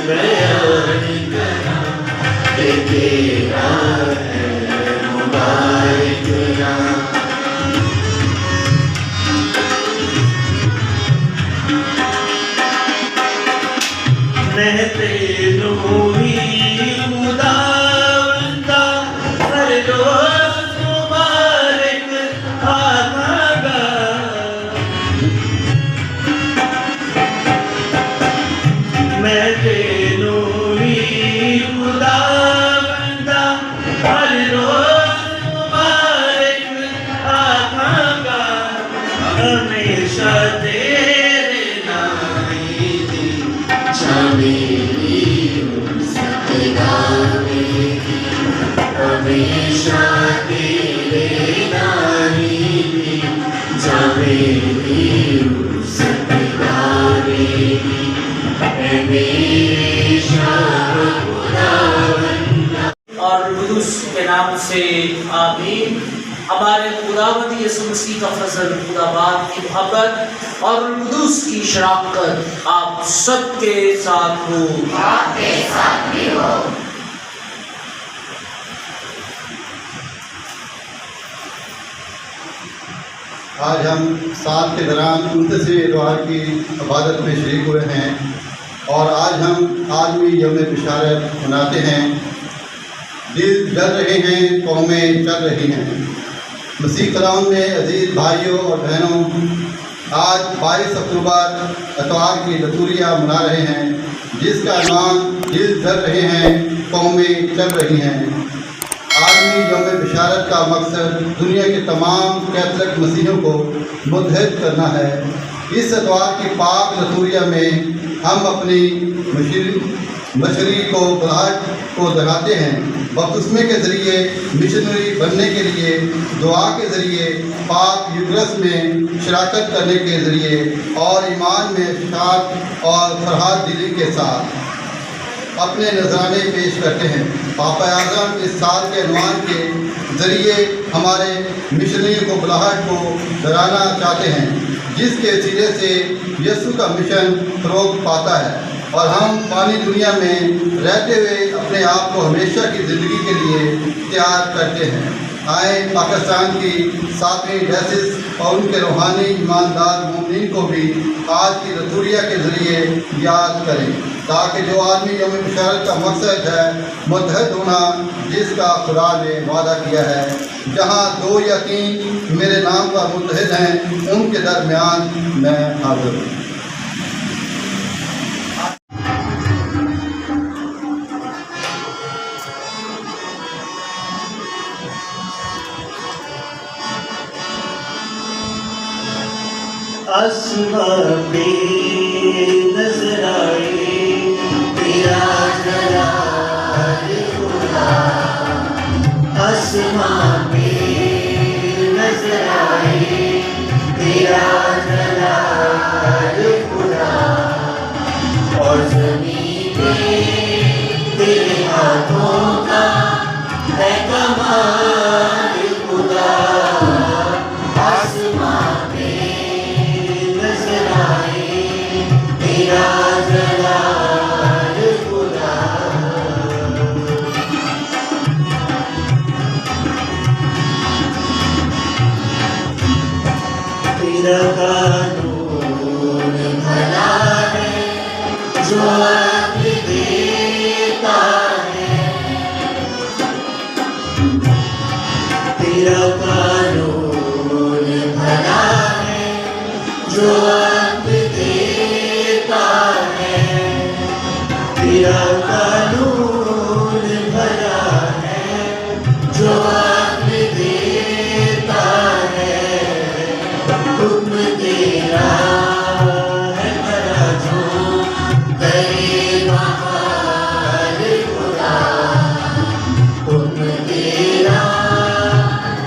بیان کرا کہ تیرا ہے مبارک نام۔ رہتے نوری خداوندا ہر روز مبارک آتا گا۔ رہتے نوری خداوندا ہر روز مبارک آتا گا۔ ہمیشہ تیرے نام دی میری ہمیشہ تیرے نامی دی جا میری اور قدوس کے نام سے آمین۔ ہمارے خداوند یسوع مسیح کا فضل، خدا باپ کی محبت اور قدوس کی شراکت آپ سب کے ساتھ ہو۔ آپ کے ساتھ بھی ہو۔ آج ہم سال کے دوران 29ویں اتوار کی عبادت میں شریک ہوئے ہیں اور آج ہم عالمی یوم بشارت مناتے ہیں۔ دل جل رہے ہیں، قومیں چل رہی ہیں۔ مسیح کلام میں عزیز بھائیوں اور بہنوں، آج 22 اکتوبر اتوار کی لطوریہ منا رہے ہیں جس کا عنوان دل جل رہے ہیں، قومیں چل رہی ہیں۔ عالمی یوم بشارت کا مقصد دنیا کے تمام کیتھولک مسیحیوں کو متحد کرنا ہے۔ اس اتوار کی پاک لطوریہ میں ہم اپنی مشری کو بلاہٹ کو دکھاتے ہیں، بپتسمے کے ذریعے، مشنری بننے کے لیے، دعا کے ذریعے، پاک یوکرس میں شراکت کرنے کے ذریعے اور ایمان میں اشتیاق اور فرحت دلی کے ساتھ اپنے نذرانے پیش کرتے ہیں۔ پاپا اعظم اس سال کے عنوان کے ذریعے ہمارے مشنری کو بلاہٹ کو ڈرانا چاہتے ہیں جس کے سرے سے یسوع کا مشن فروغ پاتا ہے اور ہم فانی دنیا میں رہتے ہوئے اپنے آپ کو ہمیشہ کی زندگی کے لیے تیار کرتے ہیں۔ آئیں پاکستان کی 7ویں ڈائسس اور ان کے روحانی ایماندار مومنین کو بھی آج کی لطوریہ کے ذریعے یاد کریں تاکہ جو عالمی یوم بشارت کا مقصد ہے متحد ہونا، جس کا خدا نے وعدہ کیا ہے، جہاں 2 یا 3 میرے نام پر متحد ہیں ان کے درمیان میں حاضر ہوں۔ آسمان پہ نظر آئے تیرا جلال خدا، آسمان پہ نظر آئے تیرا جلال خدا، اور زمین پہ تیرے ہاتھوں کا ہے کمال خدا، آسمان پہ نظر آئے تیرا جلال خدا۔ تیرا قانون بھلا ہے جو عدل دیتا ہے، تیرا قانون بھلا ہے جو عدل دیتا ہے، تیرا قانون بھلا ہے جو عدل دیتا ہے، حکم تیرا ہے بھلا جو کرے بحال خدا، حکم تیرا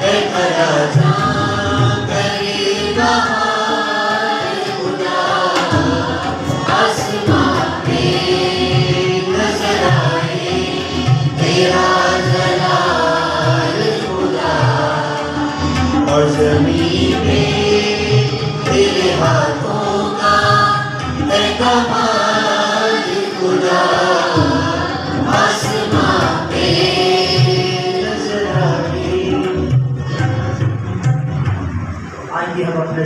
ہے بھلا جو کرے بحال خدا، آسمان پہ نظر آئے تیرا جلال خدا، اور زمین پہ تیرے ہاتھوں کا ہے کمال خدا۔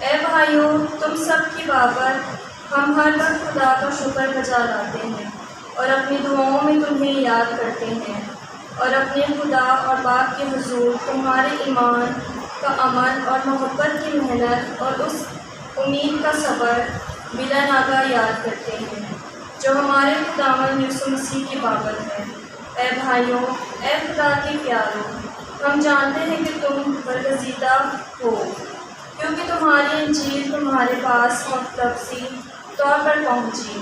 اے بھائیوں، تم سب کی بابت ہم ہر وقت خدا کا شکر بجا لاتے ہیں اور اپنی دعاؤں میں تمہیں یاد کرتے ہیں، اور اپنے خدا اور باپ کے حضور تمہارے ایمان کا عمل اور محبت کی محنت اور اس امید کا صبر بلا ناغہ یاد کرتے ہیں جو ہمارے خداوند یسوع مسیح کی بابت ہے۔ اے بھائیوں، اے خدا کے پیارو، ہم جانتے ہیں کہ تم برگزیدہ ہو، کیونکہ تمہاری انجیل تمہارے پاس مختصی طور پر پہنچی،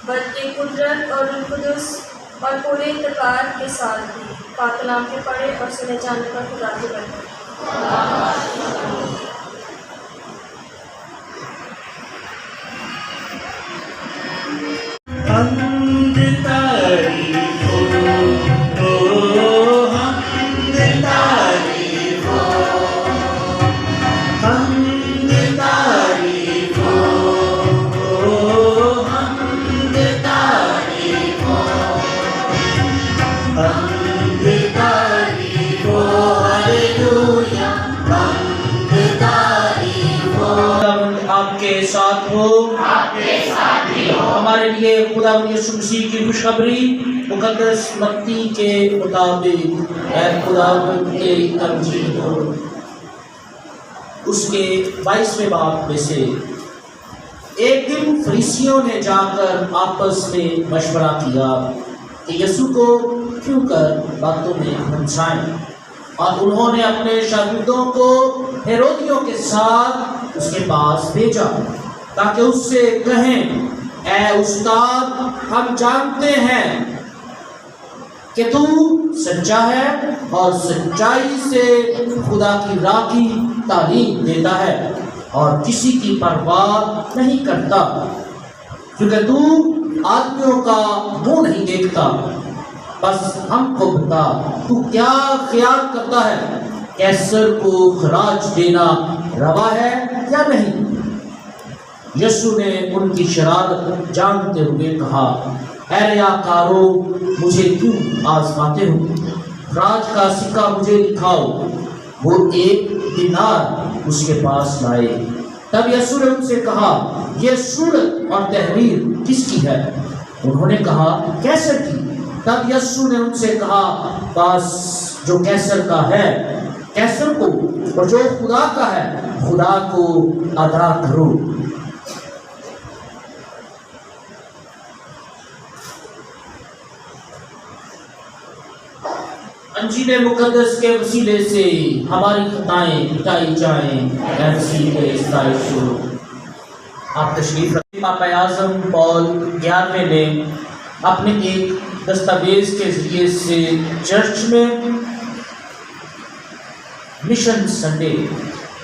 بلکہ قدرت اور روح القدس اور پورے اعتقاد کے ساتھ بھی۔ پاک کلام کے پڑھے اور سنے جانے پر خدا کی برکت۔ حمد تعریف ہو، حمد تعریف ہو، حمد تعریف ہو، حمد تعریف ہو، حمد تعریف ہو، ہلیلویا، حمد تعریف ہو۔ خداوند آپ کے ساتھ ہو، ہمارے لیے خداوند یسوع مسیح کی خوشخبری مقدس متی کے مطابق اے خداوند کے انجیل ہو، اس کے 22ویں باب میں سے ایک دن فریسیوں نے جا کر آپس میں مشورہ کیا کہ یسوع کو کیوں کر باتوں میں پھنسائیں، اور انہوں نے اپنے شاگردوں کو ہیرودیوں کے ساتھ اس کے پاس بھیجا تاکہ اس سے کہیں، اے استاد، ہم جانتے ہیں کہ تو سچا ہے اور سچائی سے خدا کی راہ کی تعلیم دیتا ہے اور کسی کی پرواہ نہیں کرتا، کیونکہ تو آدمیوں کا منہ نہیں دیکھتا۔ بس ہم کو بتا، تو کیا خیال کرتا ہے، کیسر کو خراج دینا روا ہے یا نہیں؟ یسوع نے ان کی شرارت جانتے ہوئے کہا، اے ریاکارو، مجھے کیوں آزماتے ہو؟ خراج کا سکہ مجھے دکھاؤ۔ وہ 1 دینار اس کے پاس لائے۔ تب یسوع نے ان سے کہا، یہ صورت اور تحریر کس کی ہے؟ انہوں نے کہا، کیسر کی۔ تب یسوع نے ان سے کہا، بس جو کیسر کا ہے کیسر کو، اور جو خدا کا ہے خدا کو ادا کرو۔ انجیل مقدس کے وسیلے سے ہماری خطائیں مٹائی جائیں۔ اے مسیح کے ستائش ہو۔ آپ تشریف رکھیں۔ پاپا اعظم پال 11ویں نے اپنے ایک دستاویز کے ذریعے سے چرچ میں مشن سنڈے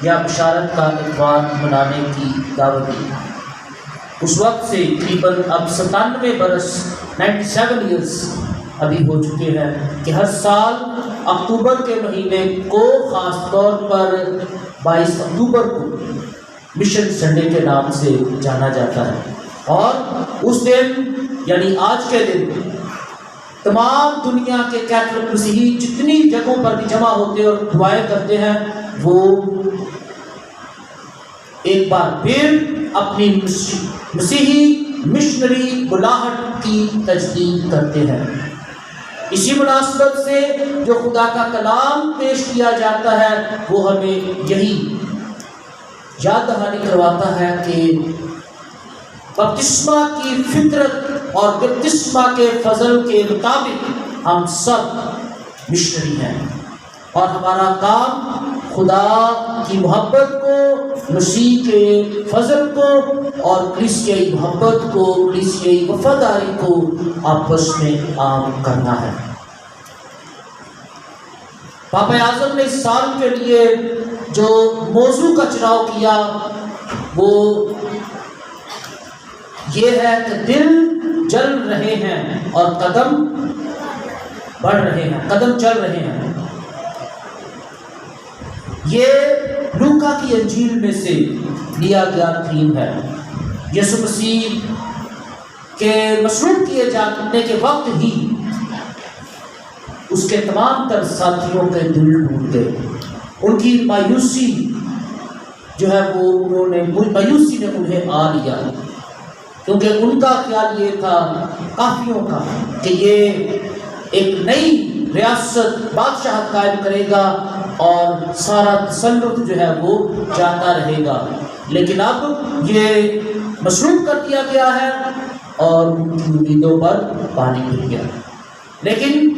یا بشارت کا اتوار منانے کی دعوت دی۔ اس وقت سے تقریباً اب 97 برس 97 ایئرس ابھی ہو چکے ہیں کہ ہر سال اکتوبر کے مہینے کو خاص طور پر 22 اکتوبر کو مشن سنڈے کے نام سے جانا جاتا ہے، اور اس دن یعنی آج کے دن تمام دنیا کے کیتھولک مسیحی جتنی جگہوں پر بھی جمع ہوتے ہیں اور دعائیں کرتے ہیں، وہ ایک بار پھر اپنی مسیحی مشنری بلاہٹ کی تجدید کرتے ہیں۔ اسی مناسبت سے جو خدا کا کلام پیش کیا جاتا ہے وہ ہمیں یہی یاد دہانی کرواتا ہے کہ بپتسمہ کی فطرت اور بپتسمہ کے فضل کے مطابق ہم سب مشنری ہیں، اور ہمارا کام خدا کی محبت کو، مسیح کے فضل کو اور کلیسیائی محبت کو، کلیسیائی وفاداری کو آپس میں عام کرنا ہے۔ پاپا اعظم نے اس سال کے لیے جو موضوع کا چناؤ کیا وہ یہ ہے کہ دل جل رہے ہیں اور قدم بڑھ رہے ہیں، قدم چل رہے ہیں۔ یہ لوکا کی انجیل میں سے لیا گیا تھیم ہے۔ یسوع مسیح کے مصلوب کیے جانے کے وقت ہی اس کے تمام تر ساتھیوں کے دل ٹوٹ گئے، ان کی مایوسی جو ہے وہ انہوں نے مایوسی نے انہیں آ لیا، کیونکہ ان کا خیال یہ تھا کافیوں کا کہ یہ ایک نئی ریاست بادشاہ قائم کرے گا اور سارا تسلط جو ہے وہ جاتا رہے گا، لیکن اب یہ مصروف کر دیا گیا ہے اور ان کی امیدوں پر پانی گر گیا۔ لیکن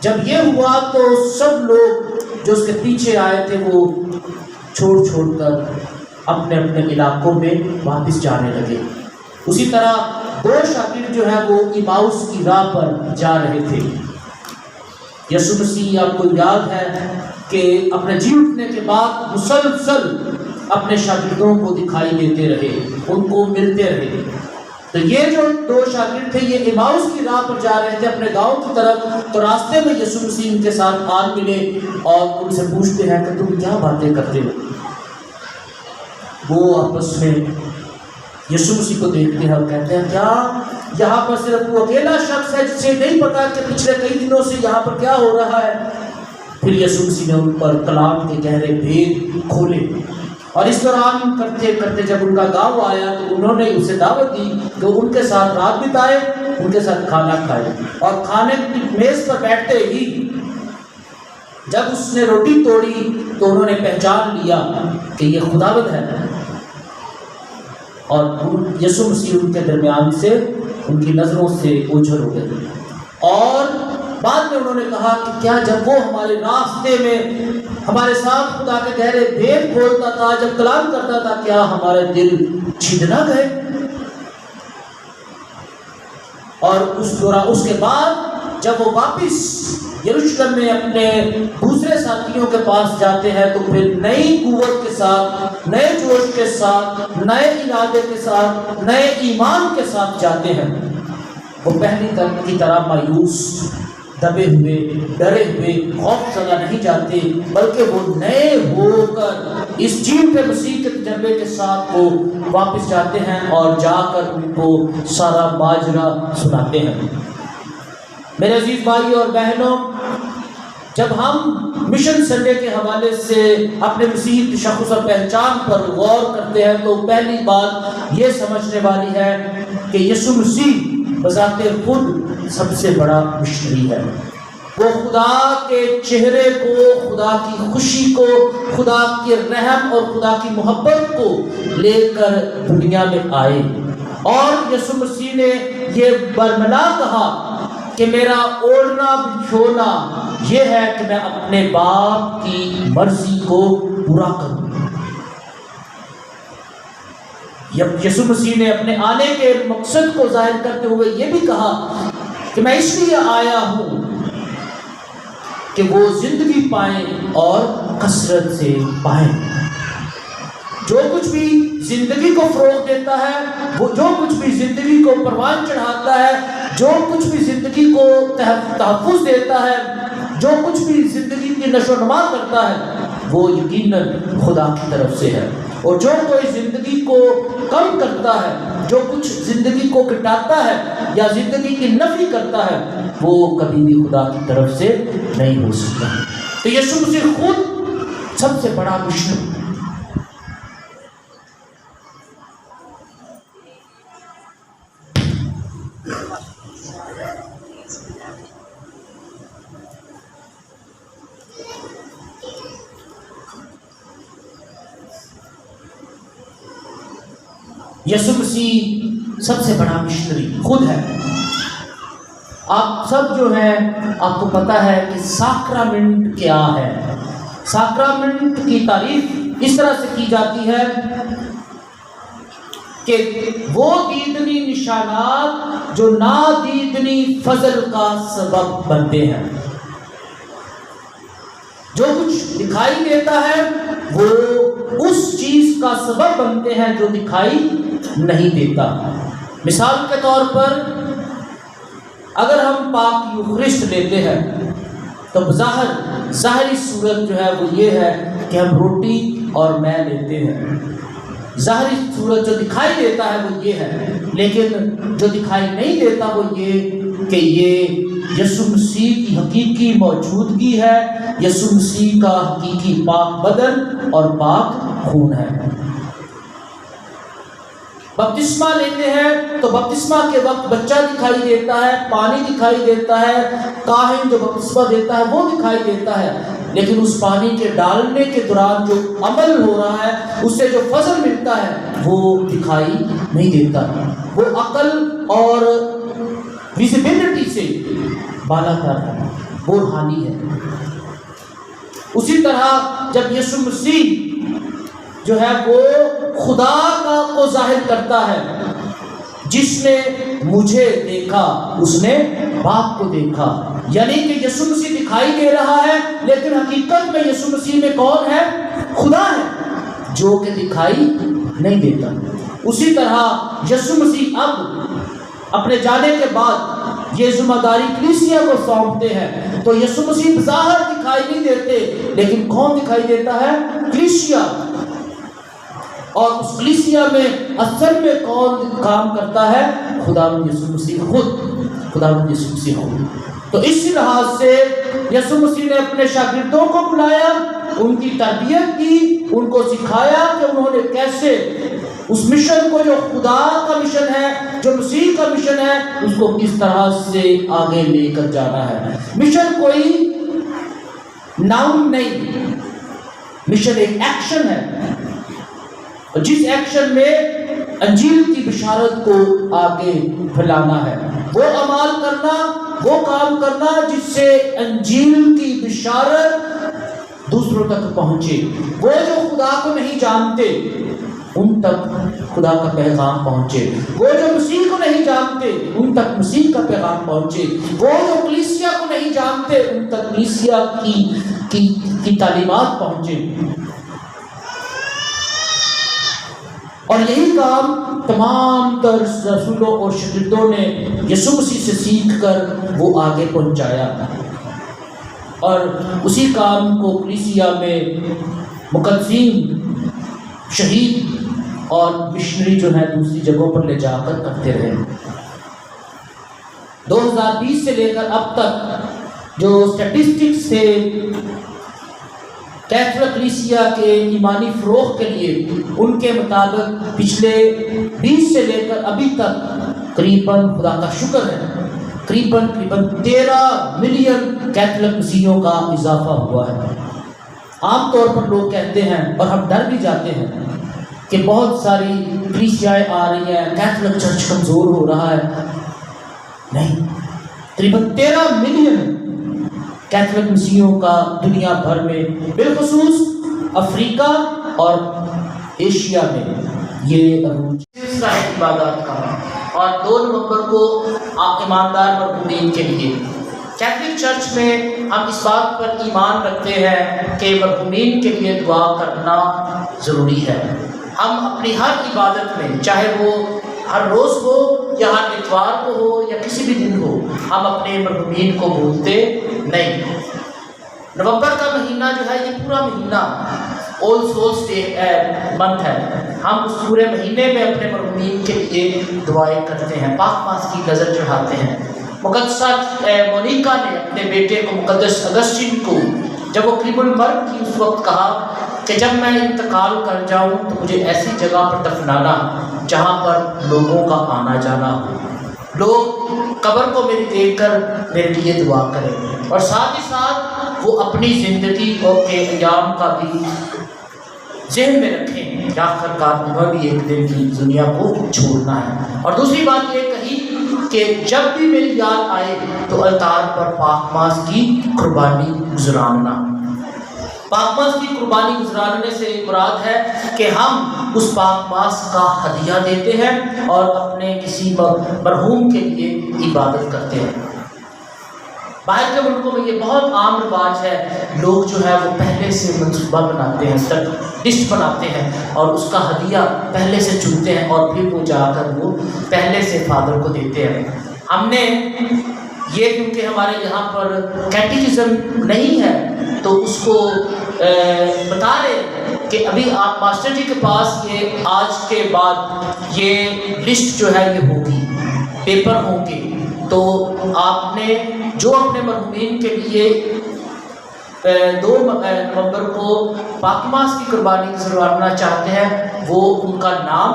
جب یہ ہوا تو سب لوگ جو اس کے پیچھے آئے تھے وہ چھوڑ کر اپنے اپنے علاقوں میں واپس جانے لگے۔ اسی طرح 2 شاگرد جو ہے وہ ایماؤس کی راہ پر جا رہے تھے۔ یسوع مسیح آپ کو یاد ہے کہ اپنے جی اٹھنے کے بعد مسلسل اپنے شاگردوں کو دکھائی دیتے رہے، ان کو ملتے رہے۔ تو یہ جو 2 شاگرد تھے یہ ایماؤس کی راہ پر جا رہے تھے اپنے گاؤں کی طرف، تو راستے میں یسوع مسیح ان کے ساتھ آن ملے اور ان سے پوچھتے ہیں کہ تم کیا باتیں کرتے ہو؟ وہ آپس میں یسوع مسیح کو دیکھتے ہیں اور کہتے ہیں کیا یہاں پر صرف وہ اکیلا شخص ہے جسے نہیں پتا کہ پچھلے کئی دنوں سے یہاں پر کیا ہو رہا ہے؟ پھر یسوع مسیح نے ان پر کلام کے گہرے بھید کھولے، اور اس دوران کرتے کرتے جب ان کا گاؤں آیا تو انہوں نے اسے دعوت دی کہ ان کے ساتھ رات بتائے، ان کے ساتھ کھانا کھائے، اور کھانے کی میز پر بیٹھتے ہی جب اس نے روٹی توڑی تو انہوں نے پہچان لیا کہ یہ خداوند ہے، اور یسوع مسیح ان کے درمیان سے ان کی نظروں سے اوجھل ہو گئے۔ اور بعد میں انہوں نے کہا کہ کیا جب وہ ہمارے راستے میں ہمارے ساتھ خدا کے گہرے بھید کھولتا تھا، جب کلام کرتا تھا، کیا ہمارے دل چھد نہ گئے؟ اور اس کے بعد جب وہ واپس یروشلم میں اپنے دوسرے ساتھیوں کے پاس جاتے ہیں تو پھر نئی قوت کے ساتھ، نئے جوش کے ساتھ، نئے ارادے کے ساتھ، نئے ایمان کے ساتھ جاتے ہیں۔ وہ پہلی کی طرح مایوس، دبے ہوئے، ڈرے ہوئے، خوف زدہ نہیں جاتے، بلکہ وہ نئے ہو کر اس جیوتے مسیح کے تجربے کے ساتھ وہ واپس جاتے ہیں اور جا کر ان کو سارا ماجرا سناتے ہیں۔ میرے عزیز بھائی اور بہنوں، جب ہم مشن سنڈے کے حوالے سے اپنے مسیحی تشخص اور پہچان پر غور کرتے ہیں تو پہلی بات یہ سمجھنے والی ہے کہ یسوع مسیح بذات خود سب سے بڑا مشنری ہے۔ وہ خدا کے چہرے کو، خدا کی خوشی کو، خدا کے رحم اور خدا کی محبت کو لے کر دنیا میں آئے، اور یسوع مسیح نے یہ برملا کہا کہ میرا اوڑھنا بچھونا یہ ہے کہ میں اپنے باپ کی مرضی کو پورا کروں۔ یسوع مسیح نے اپنے آنے کے مقصد کو ظاہر کرتے ہوئے یہ بھی کہا کہ میں اس لیے آیا ہوں کہ وہ زندگی پائیں اور کثرت سے پائیں۔ جو کچھ بھی زندگی کو فروغ دیتا ہے، وہ جو کچھ بھی زندگی کو پروان چڑھاتا ہے، جو کچھ بھی زندگی کو تحفظ دیتا ہے، جو کچھ بھی زندگی کی نشو و نما کرتا ہے، وہ یقیناً خدا کی طرف سے ہے۔ اور جو کوئی زندگی کو کم کرتا ہے، جو کچھ زندگی کو گھٹاتا ہے یا زندگی کی نفی کرتا ہے، وہ کبھی بھی خدا کی طرف سے نہیں ہو سکتا۔ تو یسوع مسیح خود سب سے بڑا مشن۔ یسوع مسیح سب سے بڑا مشنری خود ہے۔ آپ سب جو ہیں آپ کو پتا ہے کہ ساکرامنٹ کیا ہے۔ ساکرامنٹ کی تعریف اس طرح سے کی جاتی ہے کہ وہ دیدنی نشانات جو نادیدنی فضل کا سبب بنتے ہیں۔ جو کچھ دکھائی دیتا ہے وہ اس چیز کا سبب بنتے ہیں جو دکھائی نہیں دیتا۔ مثال کے طور پر اگر ہم پاک یوخرسٹ لیتے ہیں تو ظاہری صورت جو ہے وہ یہ ہے کہ ہم روٹی اور مے لیتے ہیں، ظاہری صورت جو دکھائی دیتا ہے وہ یہ ہے، لیکن جو دکھائی نہیں دیتا وہ یہ کہ یہ یسوع مسیح کی حقیقی موجودگی ہے، یسوع مسیح کا حقیقی پاک بدن اور پاک خون ہے۔ بپتسمہ لیتے ہیں تو بپتسمہ کے وقت بچہ دکھائی دیتا ہے، پانی دکھائی دیتا ہے، کاہن جو بپتسمہ دیتا ہے وہ دکھائی دیتا ہے، لیکن اس پانی کے ڈالنے کے دوران جو عمل ہو رہا ہے، اس سے جو فضل ملتا ہے وہ دکھائی نہیں دیتا، وہ عقل اور ویزیبلٹی سے بالا تر ہے، وہ روحانی ہے۔ اسی طرح جب یسوع مسیح جو ہے وہ خدا کو ظاہر کرتا ہے، جس نے مجھے دیکھا اس نے باپ کو دیکھا، یعنی کہ یسوع مسیح دکھائی دے رہا ہے لیکن حقیقت میں یسوع مسیح میں کون ہے؟ خدا ہے جو کہ دکھائی نہیں دیتا۔ اسی طرح یسوع مسیح اب اپنے جانے کے بعد یہ ذمہ داری کلیسیا کو سونپتے ہیں، تو یسوع مسیح بظاہر دکھائی نہیں دیتے، لیکن کون دکھائی دیتا ہے؟ کلیسیا۔ اور اس کلیسیا میں اصل میں کون کام کرتا ہے؟ خداوند یسوع مسیح خود، خداوند یسوع مسیح خود۔ تو اس لحاظ سے یسوع مسیح نے اپنے شاگردوں کو بلایا، ان کی تربیت کی، ان کو سکھایا کہ انہوں نے کیسے اس مشن کو جو خدا کا مشن ہے، جو مسیح کا مشن ہے، اس کو کس طرح سے آگے لے کر جانا ہے۔ مشن کوئی ناؤن نہیں، مشن ایک ایکشن ہے، جس ایکشن میں انجیل کی بشارت کو آگے پھیلانا ہے، وہ عمال کرنا، وہ کام کرنا جس سے انجیل کی بشارت دوسروں تک پہنچے۔ وہ جو خدا کو نہیں جانتے ان تک خدا کا پیغام پہنچے، وہ جو مسیح کو نہیں جانتے ان تک مسیح کا پیغام پہنچے، وہ جو کلیسیا کو نہیں جانتے ان تک کلیسیا کی تعلیمات پہنچے۔ اور یہی کام تمام تر رسولوں اور شاگردوں نے یسوع مسیح سے سیکھ کر وہ آگے پہنچایا، اور اسی کام کو کلیسیا میں مقدسین، شہید اور مشنری جو ہے دوسری جگہوں پر لے جا کر کرتے رہے۔ 2020 سے لے کر اب تک جو اسٹیٹسٹکس سے کیتھولک کلیسیا کے ایمانی فروغ کے لیے، ان کے مطابق پچھلے 20 سے لے کر ابھی تک قریباً، خدا کا شکر ہے، قریباً 13 ملین کیتھولک مسیحیوں کا اضافہ ہوا ہے۔ عام طور پر لوگ کہتے ہیں اور ہم ڈر بھی جاتے ہیں کہ بہت ساری کلیسیائیں آ رہی ہیں، کیتھولک چرچ کمزور ہو رہا ہے۔ نہیں، قریباً 13 ملین کیتھولک مسیحیوں کا دنیا بھر میں، بالخصوص افریقہ اور ایشیا میں یہ عروج ہے عبادات کا۔ اور 2 نومبر کو ایماندار مرحومین کے لیے کیتھولک چرچ میں ہم اس بات پر ایمان رکھتے ہیں کہ مرحومین کے لیے دعا کرنا ضروری ہے۔ ہم اپنی ہر عبادت میں، چاہے وہ ہر روز ہو یا ہر اتوار کو ہو یا کسی بھی دن ہو، ہم اپنے مرحومین کو بھولتے نہیں۔ نومبر کا مہینہ جو ہے یہ پورا مہینہ آل سولز ڈے منتھ ہے، ہم اس پورے مہینے میں اپنے مرحومین کے لیے دعائیں کرتے ہیں، پاک ماس کی نظر چڑھاتے ہیں۔ مقدسہ مونیکا نے اپنے بیٹے کو، مقدس اگسٹین کو، جب وہ قریب المرگ تھی اس وقت کہا کہ جب میں انتقال کر جاؤں تو مجھے ایسی جگہ پر دفنانا جہاں پر لوگوں کا آنا جانا ہو، لوگ قبر کو میری دیکھ کر میرے لیے دعا کریں، اور ساتھ ہی ساتھ وہ اپنی زندگی کے ایام کا بھی ذہن میں رکھیں کہ آخر کار انہیں بھی ایک دن کی دنیا کو چھوڑنا ہے۔ اور دوسری بات یہ کہی کہ جب بھی میری یاد آئے تو الطار پر پاک ماس کی قربانی گزارنا۔ پاک ماس کی قربانی گزارنے سے مراد ہے کہ ہم اس پاک ماس کا ہدیہ دیتے ہیں اور اپنے کسی مرحوم کے لیے عبادت کرتے ہیں۔ باہر کے ملکوں میں یہ بہت عام رواج ہے، لوگ جو ہے وہ پہلے سے منصوبہ بناتے ہیں، لسٹ بناتے ہیں اور اس کا ہدیہ پہلے سے چنتے ہیں اور پھر وہ جا کر وہ پہلے سے فادر کو دیتے ہیں۔ ہم نے یہ، کیونکہ ہمارے یہاں پر کیٹیکزم نہیں ہے تو اس کو بتا رہے کہ ابھی آپ ماسٹر جی کے پاس یہ آج کے بعد یہ لسٹ جو ہے یہ ہوگی، پیپر ہوں گے، تو آپ نے جو اپنے مرحومین کے لیے 2 نومبر کو پاک ماس کی قربانی گزارنا چاہتے ہیں وہ ان کا نام،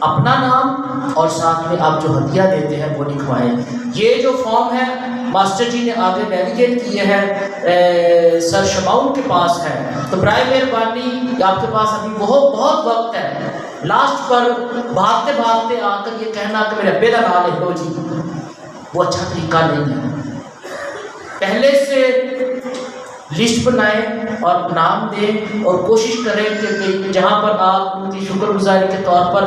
اپنا نام اور ساتھ میں آپ جو ہدیہ دیتے ہیں وہ لکھوائیں۔ یہ جو فارم ہے ماسٹر جی نے آگے ڈیلیگیٹ کیے ہیں، سر شماؤن کے پاس ہے، تو برائے مہربانی آپ کے پاس ابھی بہت وقت ہے، لاسٹ پر بھاگتے بھاگتے آ کر یہ کہنا کہ میرے ابے کا نام لکھ لو جی، وہ اچھا طریقہ نہیں ہے۔ پہلے سے لسٹ بنائیں اور نام دیں اور کوشش کریں کہ جہاں پر آپ ان کی شکر گزاری کے طور پر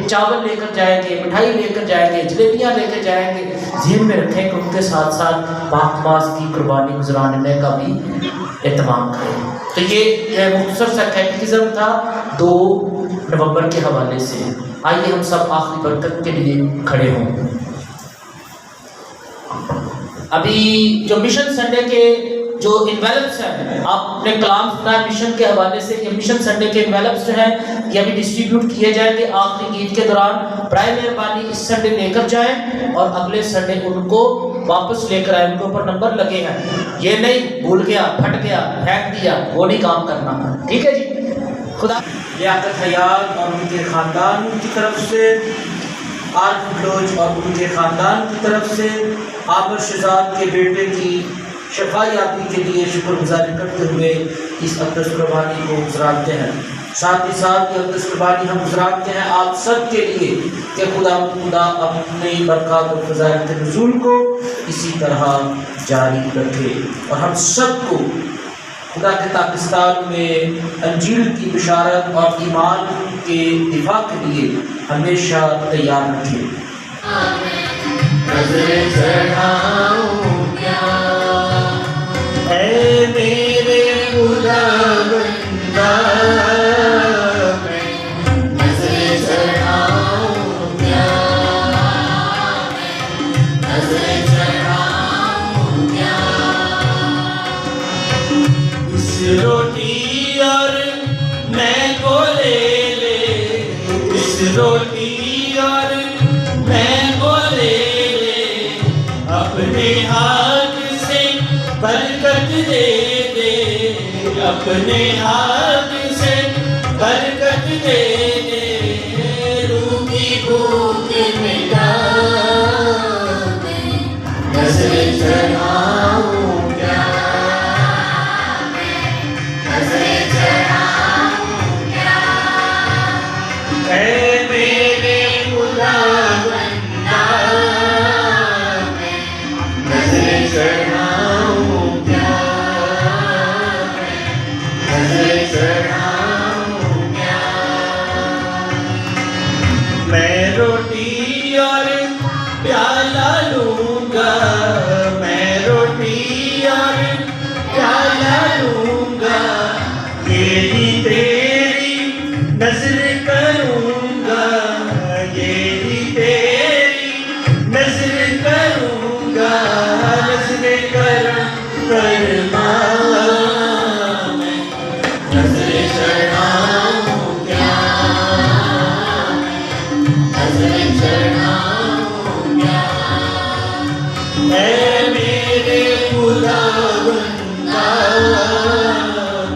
چاول لے کر جائیں گے، مٹھائی لے کر جائیں گے، جلیبیاں لے کر جائیں گے، ذہن میں رکھیں کہ ان کے ساتھ ساتھ پاک ماس کی قربانی گزرانے کا بھی اہتمام کریں۔ تو یہ مختصر سا کیٹیکزم تھا 2 نومبر کے حوالے سے۔ آئیے ہم سب آخری برکت کے لیے کھڑے ہوں۔ ابھی جو مشن سنڈے کے جو انویلپس ہیں، آپ نے کلام سنا ہے مشن کے حوالے سے، یہ مشن سنڈے کے انویلپس جو ہیں یہ ابھی ڈسٹریبیوٹ کیے جائیں گے آخری عید کے دوران۔ برائے مہربانی اس سنڈے لے کر جائیں اور اگلے سنڈے ان کو واپس لے کر آئیں، ان کے اوپر نمبر لگے ہیں، یہ نہیں بھول گیا، پھٹ گیا، پھینک دیا، وہ نہیں کام کرنا، ٹھیک ہے جی۔ خدا لیاقت حیات اور ان کے خاندان کی طرف سے، عارف بلوچ اور ان کے خاندان کی طرف سے عامر شہزاد کے بیٹے کی شفا یابی کے لیے شکر گزاری کرتے ہوئے اس اقدس قربانی کو گزارتے ہیں۔ ساتھ ہی ساتھ یہ اقدس قربانی ہم گزارتے ہیں آپ سب کے لیے کہ خدا اپنی برکات اور فضائل نزول کو اسی طرح جاری رکھے اور ہم سب کو خدا کے پاکستان میں انجیل کی بشارت اور ایمان کے دفاع کے لیے ہمیشہ تیار رکھے۔ نظریں چڑھاؤں کیا اے میرے خدا بندہ، میں نظریں چڑھاؤں کیا، نظریں چڑھاؤں کیا، اس روٹی اور میں کو لے لے، اس روٹی اور میں کو لے لے، اپنے ہاتھ سے برکت دے دے، اپنے ہاتھ سے برکت دے دے، روح کی بھوک مٹا دے، نظریں چڑھاؤں کیا، نظریں چڑھاؤں کیا، اے میرے خدا بندہ، نظریں چڑھاؤں کیا، نظریں چڑھاؤں کیا، میں روٹی اور پیالہ لوں گا، میں روٹی اور پیالہ لوں گا، یہی تیری نظر کروں گا، یہی تیری نظر کروں گا، نظر کرم فرما، میں نظر چڑھاؤں کیا، نظر چڑھاؤں کیا، اے میرے خدا بندہ،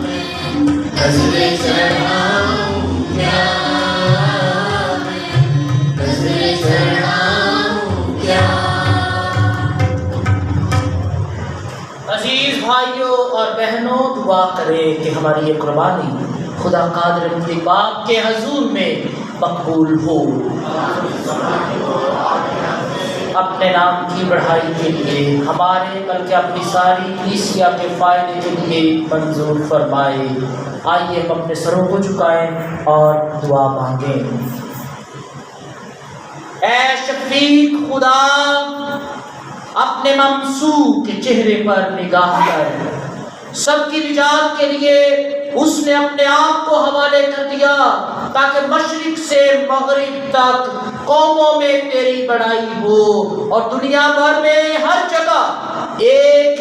میں نظر چڑھاؤں کیا، نظر چڑھاؤں کیا۔ عزیز بھائیوں اور بہنوں، دعا کریں کہ ہماری یہ قربانی خدا قادر مطلق کے حضور میں مقبول ہو، اپنے نام کی بڑھائی کے لیے ہمارے بلکہ اپنی ساری کلیسیا کے فائدے کے لیے منظور فرمائے۔ آئیے ہم اپنے سروں کو جھکائیں اور دعا مانگیں۔ اے شفیق خدا، اپنے ممسوح کے چہرے پر نگاہ کر، سب کی نجات کے لیے اس نے اپنے آپ کو حوالے کر دیا تاکہ مشرق سے مغرب تک قوموں میں تیری بڑائی ہو اور دنیا بھر میں ہر جگہ ایک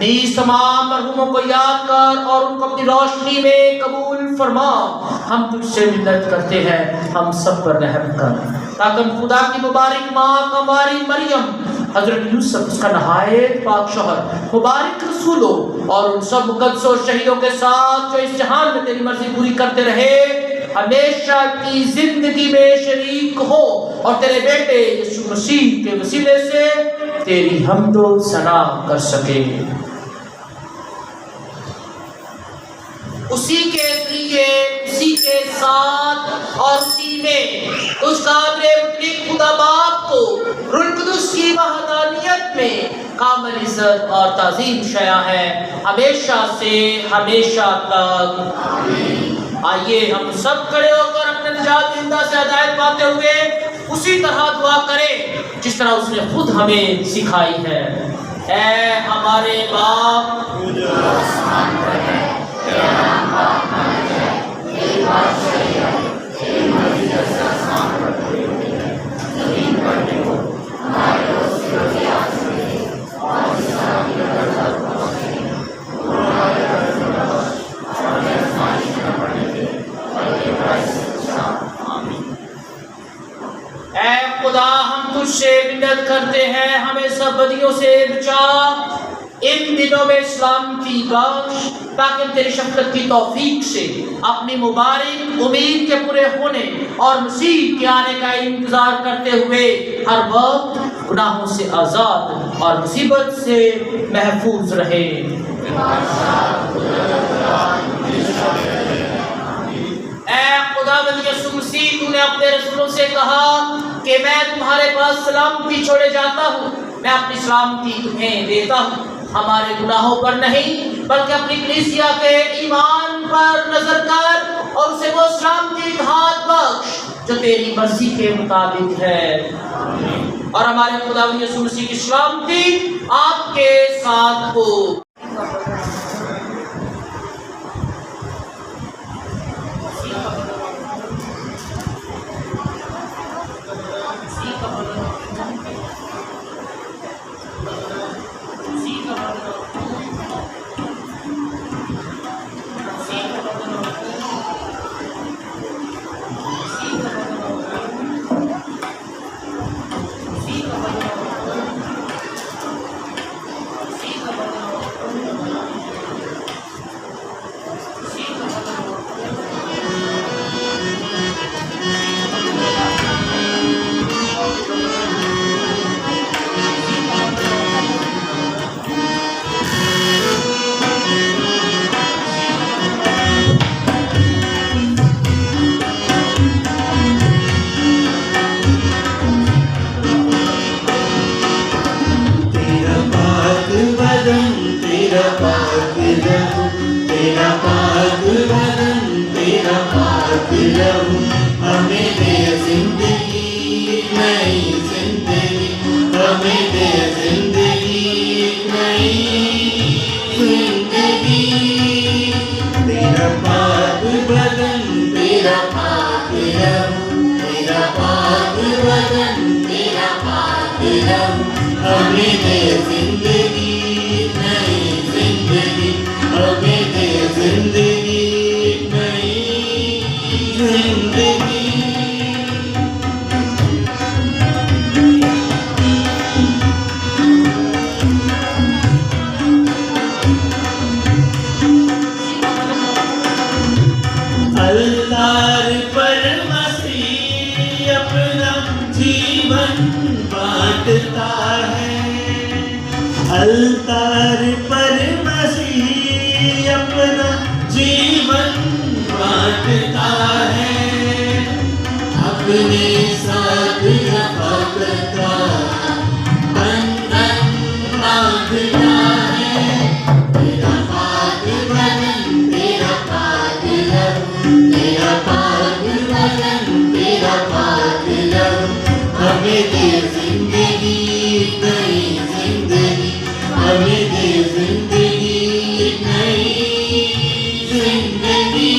نیز تمام مرحوموں کو یاد کر اور ان کو اپنی روشنی میں قبول فرما. ہم تجھ سے منت کرتے ہیں ہم سب پر رحم کر تاکہ ہم خدا کی مبارک ماں ہماری مریم، حضرت یوسف اس کا نہایت پاک شوہر، مبارک رسولوں اور ان سب مقدسوں شہیدوں کے ساتھ جو اس جہان میں تیری مرضی پوری کرتے رہے ہمیشہ کی زندگی میں شریک ہو اور تیرے بیٹے یسوع مسیح کے وسیلے سے تیری حمد و ثنا کر سکے. اسی کے ذریعے، اسی کے ساتھ اور اسی میں اس قادر مطلق خدا باپ کو روح القدس کی وحدانیت میں کامل عزت اور تعظیم شایع ہے ہمیشہ سے ہمیشہ تک. آئیے ہم سب کھڑے ہو کر اپنے نجات دہندہ سے ہدایت پاتے ہوئے اسی طرح دعا کریں جس طرح اس نے خود ہمیں سکھائی ہے. اے ہمارے باپ جو آسمان پر ہے، تیرا نام پاک مانا جائے، تیری بادشاہی آئے، تیری مرضی جیسے آسمان پر پوری ہوتی ہے زمین پر بھی ہو. ہمارے روز کی روٹی آج ہمیں دے اور اس طرح کی قرضہ کو بخش دے اور ہمارے قرض کو بخش اور ہمیں آزمائش میں نہ پڑنے دے بلکہ برائی سے بچا. آمین. اے خدا ہم تجھ سے منت کرتے ہیں ہمیں سب بدیوں سے بچا. ان دنوں میں اسلام کی بخش تاکہ ہم تیری شفقت کی توفیق سے اپنی مبارک امید کے پورے ہونے اور مسیح کے آنے کا انتظار کرتے ہوئے ہر وقت گناہوں سے آزاد اور مصیبت سے محفوظ رہے. اے خداوند یسوع مسیح تو نے اپنے رسولوں سے کہا کہ میں تمہارے پاس سلامتی چھوڑے جاتا ہوں، میں اپنی سلامتی تمہیں دیتا ہوں. ہمارے گناہوں پر نہیں بلکہ اپنی کلیسیا کے ایمان پر نظر کر اور اسے وہ سلامتی اتحاد بخش جو تیری مرضی کے مطابق ہے. اور ہمارے خداوند یسوع مسیح کی سلامتی آپ کے ساتھ ہو. التار پر مسیح اپنا جیون بانٹتا ہے، اپنے ساتھ رفاقت کا بندھن باندھتا ہے. تیرا پاک بدن، تیرا پاک لہو، تیرا پاک بدن، تیرا پاک لہو ہمیں دے زندگی، نئی زندگی ہمیں دے زندگی، نئی زندگی.